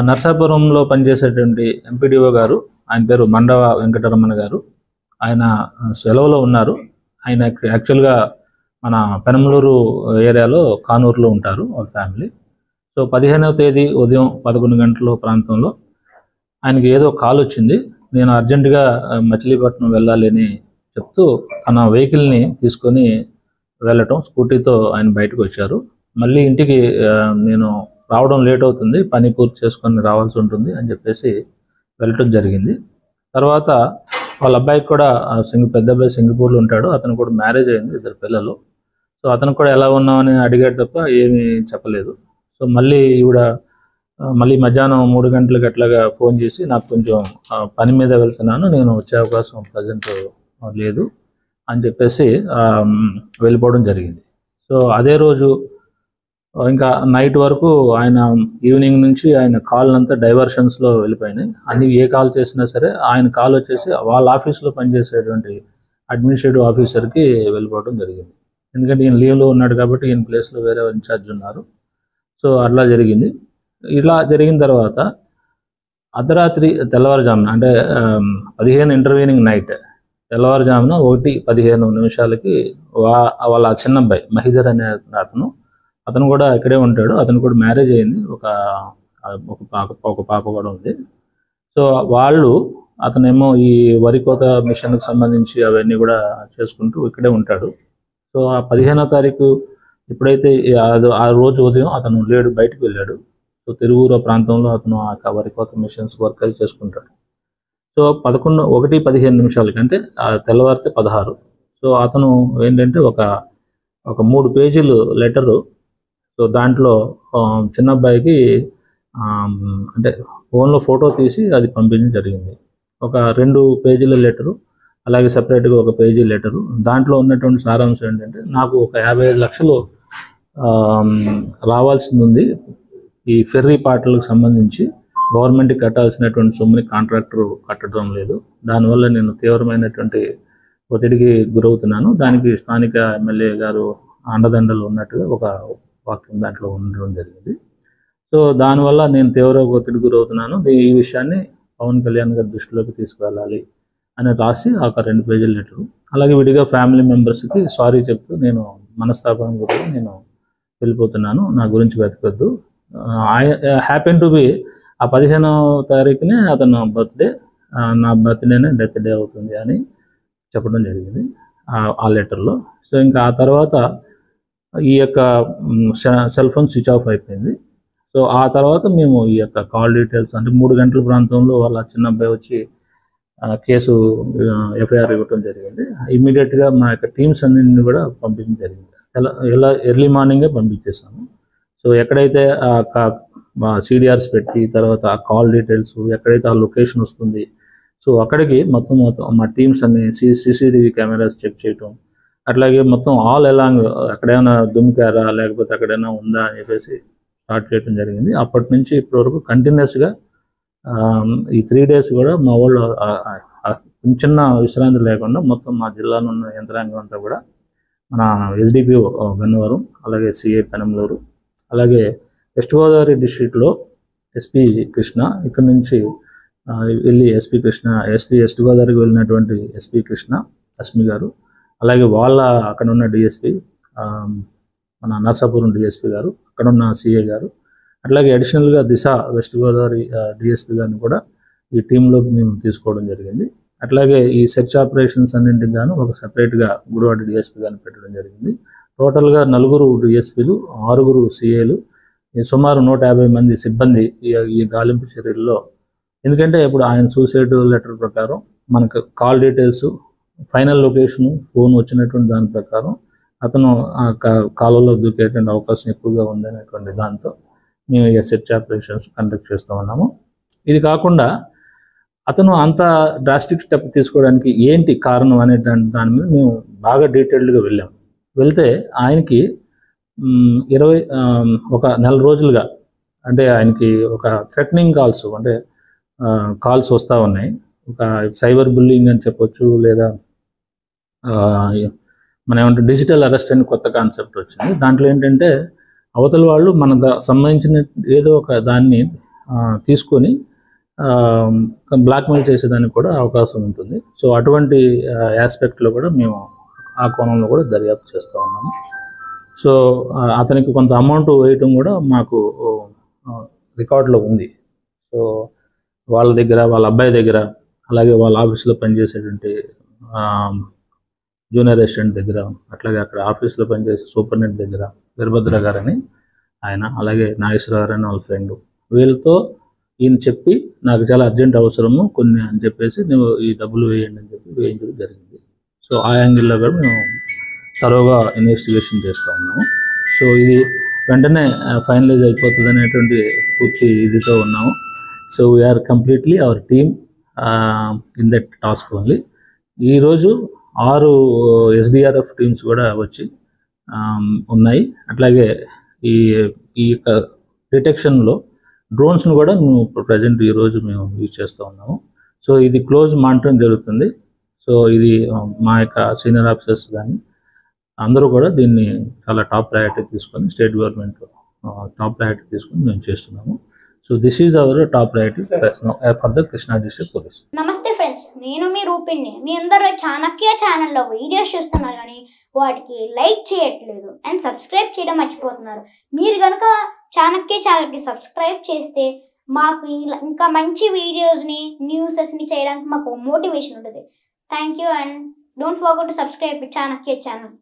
నర్సాపురంలో పనిచేసేటువంటి ఎంపీడీఓ గారు, ఆయన పేరు మండవ వెంకటరమణ గారు. ఆయన సెలవులో ఉన్నారు. ఆయన యాక్చువల్గా మన పెనమలూరు ఏరియాలో కానూరులో ఉంటారు వాళ్ళ ఫ్యామిలీ. సో 15వ తేదీ ఉదయం 11 గంటల ప్రాంతంలో ఆయనకి ఏదో కాల్ వచ్చింది. నేను అర్జెంటుగా మచిలీపట్నం వెళ్ళాలి అని చెప్తూ తన వెహికల్ని తీసుకొని వెళ్ళటం, స్కూటీతో ఆయన బయటకు వచ్చారు. మళ్ళీ ఇంటికి నేను రావడం లేట్ అవుతుంది, పని పూర్తి చేసుకొని రావాల్సి ఉంటుంది అని చెప్పేసి వెళ్ళటం జరిగింది. తర్వాత వాళ్ళ అబ్బాయికి కూడా పెద్ద అబ్బాయి సింగపూర్లో ఉంటాడు. అతను కూడా మ్యారేజ్ అయింది, 2 పిల్లలు. సో అతను కూడా ఎలా ఉన్నామని అడిగాడు తప్ప ఏమీ చెప్పలేదు. సో మళ్ళీ ఈవిడ మళ్ళీ మధ్యాహ్నం 3 గంటలకు అట్లాగా ఫోన్ చేసి నాకు కొంచెం పని మీద వెళ్తున్నాను, నేను వచ్చే అవకాశం ప్రజెంట్ లేదు అని చెప్పేసి వెళ్ళిపోవడం జరిగింది. సో అదే రోజు ఇంకా నైట్ వరకు ఆయన ఈవినింగ్ నుంచి ఆయన కాల్ అంతా డైవర్షన్స్లో వెళ్ళిపోయినాయి. అన్ని ఏ కాల్ చేసినా సరే ఆయన కాల్ వచ్చేసి వాళ్ళ ఆఫీస్లో పనిచేసేటువంటి అడ్మినిస్ట్రేటివ్ ఆఫీసర్కి వెళ్ళిపోవడం జరిగింది. ఎందుకంటే ఈయన లీవ్లో ఉన్నాడు కాబట్టి ఈయన ప్లేస్లో వేరే ఇన్ఛార్జ్ ఉన్నారు. సో అట్లా జరిగింది. ఇలా జరిగిన తర్వాత అర్ధరాత్రి తెల్లవారుజామున అంటే 15 ఇంటర్వ్యూనింగ్ నైట్ తెల్లవారుజామున 1:15 వాళ్ళ చిన్నబ్బాయి మహిధర్ అనే అతను కూడా ఇక్కడే ఉంటాడు. అతను కూడా మ్యారేజ్ అయింది, ఒక పాప కూడా ఉంది. సో అతనేమో ఈ వరి కోత మిషన్కి సంబంధించి అవన్నీ కూడా చేసుకుంటూ ఇక్కడే ఉంటాడు. సో ఆ 15వ తారీఖు ఎప్పుడైతే ఆ రోజు ఉదయం అతను లేడు, బయటకు వెళ్ళాడు. సో తిరువూరు ప్రాంతంలో అతను ఆ వరి కోత మిషన్స్ వర్క్ అది చేసుకుంటాడు. సో 1:15 అంటే తెల్లవారితే 16. సో అతను ఏంటంటే ఒక 3 పేజీలు లెటరు. సో దాంట్లో చిన్న అబ్బాయికి అంటే ఫోన్లో ఫోటో తీసి అది పంపించడం జరిగింది. ఒక 2 పేజీల లెటరు, అలాగే సపరేట్గా 1 పేజీ లెటరు. దాంట్లో ఉన్నటువంటి సారాంశం ఏంటంటే, నాకు ఒక 55 లక్షలు రావాల్సింది ఉంది, ఈ ఫెర్రీ పాటలకు సంబంధించి గవర్నమెంట్కి కట్టాల్సినటువంటి సొమ్ముని కాంట్రాక్టర్ కట్టడం లేదు, దానివల్ల నేను తీవ్రమైనటువంటి ఒత్తిడికి గురవుతున్నాను, దానికి స్థానిక ఎమ్మెల్యే గారు అండదండలు ఉన్నట్టుగా ఒక వాక్యం దాంట్లో ఉండడం జరిగింది. సో దానివల్ల నేను తీవ్ర ఒత్తిడికి గురవుతున్నాను, ఈ విషయాన్ని పవన్ కళ్యాణ్ గారి దృష్టిలోకి తీసుకువెళ్ళాలి అని రాసి ఒక 2 పేజీల లెటరు. అలాగే విడిగా ఫ్యామిలీ మెంబర్స్కి సారీ చెప్తూ నేను మనస్తాపం గురించి నేను వెళ్ళిపోతున్నాను, నా గురించి వెతకొద్దు. హ్యాపెన్ టు బి ఆ 15వ తారీఖునే అతను బర్త్డే, నా బర్త్డేనే డెత్ డే అవుతుంది అని చెప్పడం జరిగింది ఆ లెటర్లో. సో ఇంకా ఆ తర్వాత ఈ యొక్క సెల్ ఫోన్ స్విచ్ ఆఫ్ అయిపోయింది. సో ఆ తర్వాత మేము ఈ యొక్క కాల్ డీటెయిల్స్ అంటే 3 గంటల ప్రాంతంలో వాళ్ళ చిన్న అబ్బాయి వచ్చి కేసు ఎఫ్ఐఆర్ ఇవ్వటం జరిగింది. ఇమీడియట్గా మా యొక్క టీమ్స్ అన్నింటినీ కూడా పంపించడం జరిగింది. ఎలా ఎర్లీ మార్నింగే పంపించేసాము. సో ఎక్కడైతే CDRs పెట్టి తర్వాత ఆ కాల్ డీటెయిల్స్ ఎక్కడైతే ఆ లొకేషన్ వస్తుంది, సో అక్కడికి మొత్తం మా టీమ్స్ అన్ని CCTV కెమెరాస్ చెక్ చేయటం, అట్లాగే మొత్తం ఆల్ అలాంగ్ ఎక్కడైనా దుమికారా లేకపోతే ఎక్కడైనా ఉందా అని చెప్పేసి స్టార్ట్ చేయడం జరిగింది. అప్పటి నుంచి ఇప్పటి వరకు కంటిన్యూస్గా ఈ 3 days కూడా మా వాళ్ళు చిన్న విశ్రాంతి లేకుండా మొత్తం మా జిల్లాలో ఉన్న యంత్రాంగం అంతా కూడా మన SDPO గన్నవరం, అలాగే CA పెనమలూరు, అలాగే వెస్ట్ గోదావరి డిస్ట్రిక్ట్లో SP కృష్ణ, ఇక్కడ నుంచి వెళ్ళి SP వెస్ట్ గోదావరికి వెళ్ళినటువంటి SP కృష్ణ అస్మి గారు, అలాగే అక్కడ ఉన్న DSP మన నర్సాపురం DSP గారు, అక్కడ ఉన్న CA గారు, అట్లాగే అడిషనల్గా దిశ వెస్ట్ గోదావరి DSP గారిని కూడా ఈ టీంలో మేము తీసుకోవడం జరిగింది. అట్లాగే ఈ సెర్చ్ ఆపరేషన్స్ అన్నింటికి గాను ఒక సపరేట్గా గుడివాడ DSP గారిని పెట్టడం జరిగింది. టోటల్గా 4 DSPలు, 6 CAలు, సుమారు 150 మంది సిబ్బంది ఈ గాలింపు చర్యల్లో. ఎందుకంటే ఇప్పుడు ఆయన సూసైడ్ లెటర్ ప్రకారం మనకు call details, final location, phone వచ్చినటువంటి దాని ప్రకారం అతను ఆ కాలువలో దూకేటువంటి అవకాశం ఎక్కువగా ఉందనేటువంటి దాంతో మేము ఈ సెర్చ్ ఆపరేషన్స్ కండక్ట్ చేస్తూ ఉన్నాము. ఇది కాకుండా అతను అంత డ్రాస్టిక్ స్టెప్ తీసుకోవడానికి ఏంటి కారణం అనే దాని మీద మేము బాగా డీటెయిల్డ్గా వెళ్తే ఆయనకి ఒక 4 రోజులుగా అంటే ఆయనకి ఒక థ్రెటనింగ్ కాల్స్ అంటే కాల్స్ వస్తూ ఉన్నాయి. ఒక సైబర్ బుల్లింగ్ అని చెప్పొచ్చు, లేదా మనం ఏమంటే డిజిటల్ అరెస్ట్ అని కొత్త కాన్సెప్ట్ వచ్చింది. దాంట్లో ఏంటంటే అవతల వాళ్ళు మన సంబంధించిన ఏదో ఒక దాన్ని తీసుకొని బ్లాక్మెయిల్ చేసేదానికి కూడా అవకాశం ఉంటుంది. సో అటువంటి ఆస్పెక్ట్లో కూడా మేము ఆ కోణంలో కూడా దర్యాప్తు చేస్తూ ఉన్నాము. సో అతనికి కొంత అమౌంట్ వేయటం కూడా మాకు రికార్డులో ఉంది. సో వాళ్ళ దగ్గర, వాళ్ళ అబ్బాయి దగ్గర, అలాగే వాళ్ళ ఆఫీస్లో పనిచేసేటువంటి జూనియర్ అసిస్టెంట్ దగ్గర, అట్లాగే అక్కడ ఆఫీస్లో పనిచేసే సూపరింటెండెంట్ దగ్గర వీరభద్ర గారని ఆయన, అలాగే నాగేశ్వర గారని వాళ్ళ ఫ్రెండ్, వీళ్ళతో ఈయన చెప్పి నాకు చాలా అర్జెంట్ అవసరము కొన్ని అని చెప్పేసి నువ్వు ఈ డబ్బులు వేయండి అని చెప్పి వేయించడం జరిగింది. సో ఆ యాంగిల్లో కూడా మేము తరోగా ఇన్వెస్టిగేషన్ చేస్తూ ఉన్నాము. సో ఇది వెంటనే ఫైనలైజ్ అయిపోతుంది అనేటువంటి పూర్తి ఇదితో ఉన్నాము. So we are completely our team in that task only. ఈరోజు 6 SDRF టీమ్స్ కూడా వచ్చి ఉన్నాయి. అట్లాగే ఈ యొక్క డిటెక్షన్లో డ్రోన్స్ను కూడా మేము ప్రజెంట్ ఈరోజు మేము యూజ్ చేస్తూ ఉన్నాము. సో ఇది క్లోజ్ మానిటరింగ్ జరుగుతుంది. సో ఇది మా యొక్క సీనియర్ ఆఫీసర్స్ కానీ అందరూ కూడా దీన్ని చాలా టాప్ ప్రయారిటీ తీసుకొని, స్టేట్ గవర్నమెంట్ టాప్ ప్రయారిటీ తీసుకొని మేము చేస్తున్నాము. So this is our top priority for the Krishna district police. నమస్తే ఫ్రెండ్స్, నేను మీ రూపిణి. మీ అందరూ చాణక్య ఛానల్లో వీడియోస్ చూస్తున్నారు కానీ వాటికి లైక్ చేయట్లేదు అండ్ సబ్స్క్రైబ్ చేయడం మర్చిపోతున్నారు. మీరు కనుక చాణక్య ఛానల్కి సబ్స్క్రైబ్ చేస్తే మాకు ఇంకా మంచి వీడియోస్ని, న్యూసెస్ని చేయడానికి మాకు మోటివేషన్ ఉంటుంది. Thank you and don't forget to subscribe Chanakya channel.